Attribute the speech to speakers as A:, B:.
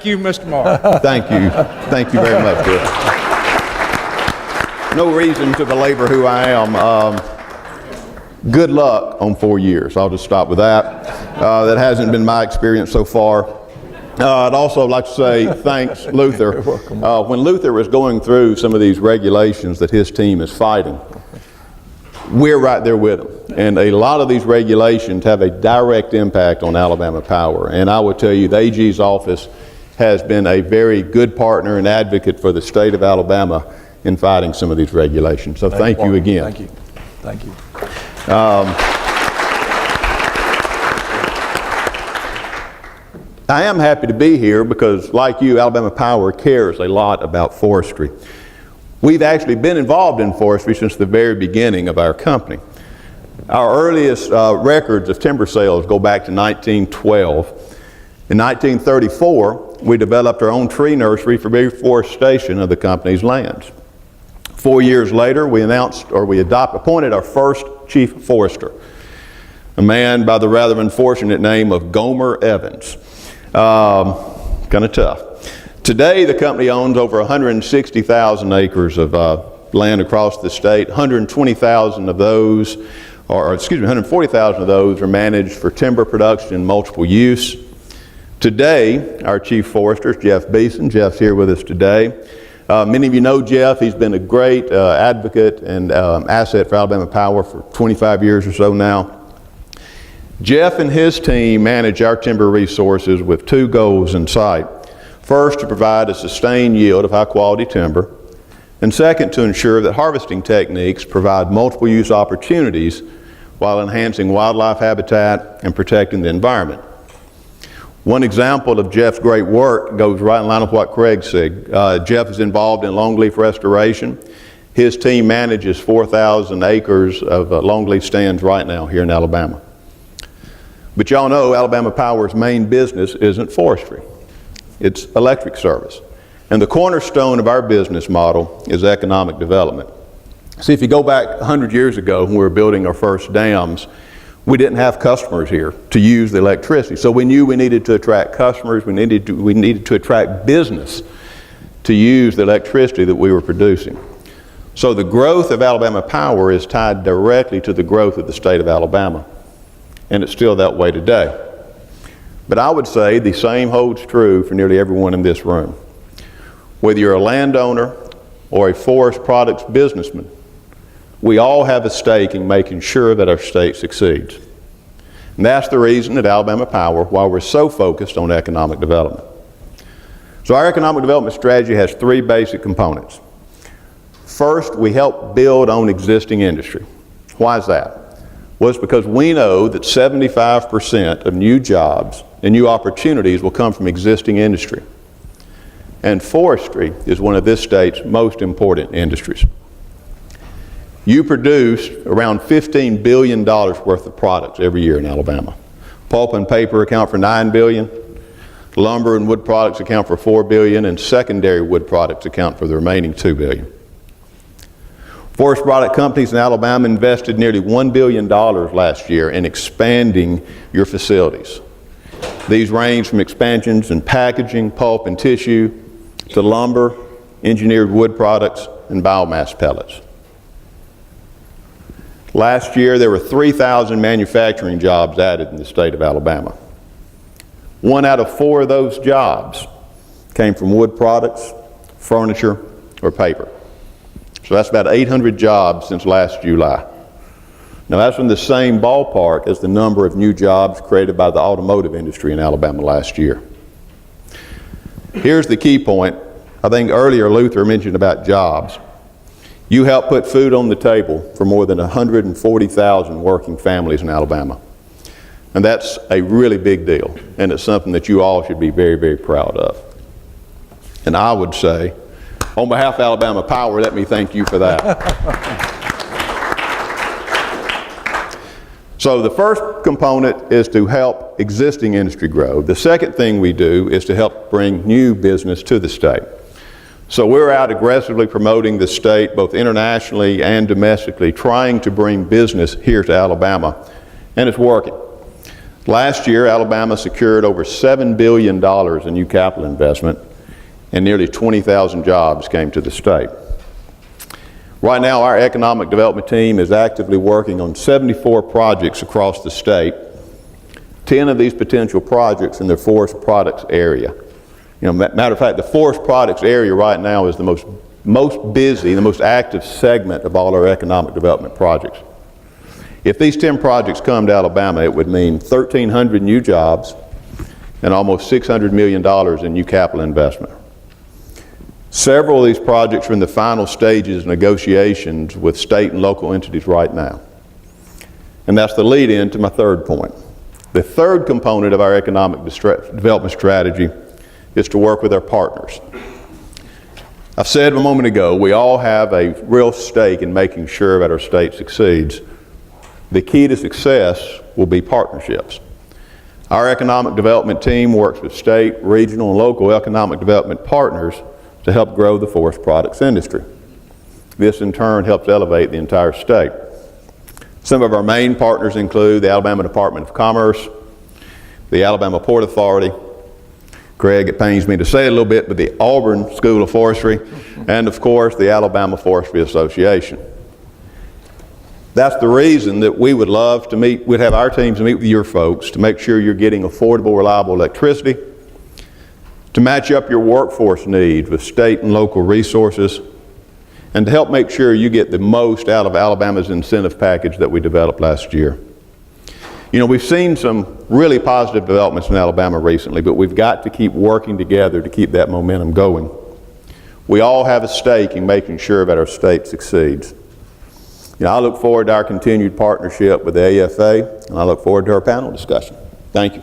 A: you, Mr. Mark.
B: Thank you. Thank you very much, Bill. No reason to belabor who I am. Good luck on 4 years. I'll just stop with that. That hasn't been my experience so far. I'd also like to say thanks, Luther. When Luther was going through some of these regulations that his team is fighting, we're right there with him. And a lot of these regulations have a direct impact on Alabama Power. And I would tell you the AG's office has been a very good partner and advocate for the state of Alabama in fighting some of these regulations. So thank you again.
C: Thank you. Thank you.
B: I am happy to be here because, like you, Alabama Power cares a lot about forestry. We've actually been involved in forestry since the very beginning of our company. Our earliest records of timber sales go back to 1912. In 1934, we developed our own tree nursery for reforestation of the company's lands. 4 years later, we appointed our first chief forester, a man by the rather unfortunate name of Gomer Evans. Kind of tough. Today, the company owns over 160,000 acres of land across the state. 140,000 of those are managed for timber production and multiple use. Today, our chief forester is Jeff Beeson. Jeff's here with us today. Many of you know Jeff. He's been a great advocate and asset for Alabama Power for 25 years or so now. Jeff and his team manage our timber resources with two goals in sight. First, to provide a sustained yield of high-quality timber, and second, to ensure that harvesting techniques provide multiple use opportunities while enhancing wildlife habitat and protecting the environment. One example of Jeff's great work goes right in line with what Craig said. Jeff is involved in longleaf restoration. His team manages 4,000 acres of longleaf stands right now here in Alabama. But y'all know Alabama Power's main business isn't forestry. It's electric service. And the cornerstone of our business model is economic development. See, if you go back 100 years ago when we were building our first dams, we didn't have customers here to use the electricity. So we knew we needed to attract customers, we needed to attract business to use the electricity that we were producing. So the growth of Alabama Power is tied directly to the growth of the state of Alabama. And it's still that way today. But I would say the same holds true for nearly everyone in this room. Whether you're a landowner or a forest products businessman, we all have a stake in making sure that our state succeeds. And that's the reason that Alabama Power, why we're so focused on economic development. So our economic development strategy has three basic components. First, we help build on existing industry. Why is that? Well, it's because we know that 75% of new jobs and new opportunities will come from existing industry. And forestry is one of this state's most important industries. You produce around $15 billion worth of products every year in Alabama. Pulp and paper account for $9 billion, lumber and wood products account for $4 billion, and secondary wood products account for the remaining $2 billion. Forest product companies in Alabama invested nearly $1 billion last year in expanding your facilities. These range from expansions in packaging, pulp and tissue, to lumber, engineered wood products, and biomass pellets. Last year, there were 3,000 manufacturing jobs added in the state of Alabama. 1 out of 4 of those jobs came from wood products, furniture, or paper. So that's about 800 jobs since last July. Now that's in the same ballpark as the number of new jobs created by the automotive industry in Alabama last year. Here's the key point. I think earlier Luther mentioned about jobs. You help put food on the table for more than 140,000 working families in Alabama. And that's a really big deal. And it's something that you all should be very, very proud of. And I would say, on behalf of Alabama Power, let me thank you for that. So the first component is to help existing industry grow. The second thing we do is to help bring new business to the state. So we're out aggressively promoting the state, both internationally and domestically, trying to bring business here to Alabama, and it's working. Last year, Alabama secured over $7 billion in new capital investment, and nearly 20,000 jobs came to the state. Right now, our economic development team is actively working on 74 projects across the state. 10 of these potential projects in the forest products area. Matter of fact, the forest products area right now is the most busy, the most active segment of all our economic development projects. If these 10 projects come to Alabama, it would mean 1,300 new jobs and almost $600 million in new capital investment. Several of these projects are in the final stages of negotiations with state and local entities right now. And that's the lead in to my third point. The third component of our economic development strategy is to work with our partners. I've said a moment ago, we all have a real stake in making sure that our state succeeds. The key to success will be partnerships. Our economic development team works with state, regional, and local economic development partners to help grow the forest products industry. This in turn helps elevate the entire state. Some of our main partners include the Alabama Department of Commerce, the Alabama Port Authority, Craig, it pains me to say it a little bit, but the Auburn School of Forestry, and of course the Alabama Forestry Association. That's the reason that we would love to meet, we'd have our teams meet with your folks to make sure you're getting affordable, reliable electricity, to match up your workforce needs with state and local resources, and to help make sure you get the most out of Alabama's incentive package that we developed last year. We've seen some really positive developments in Alabama recently, but we've got to keep working together to keep that momentum going. We all have a stake in making sure that our state succeeds. I look forward to our continued partnership with the AFA, and I look forward to our panel discussion. Thank you.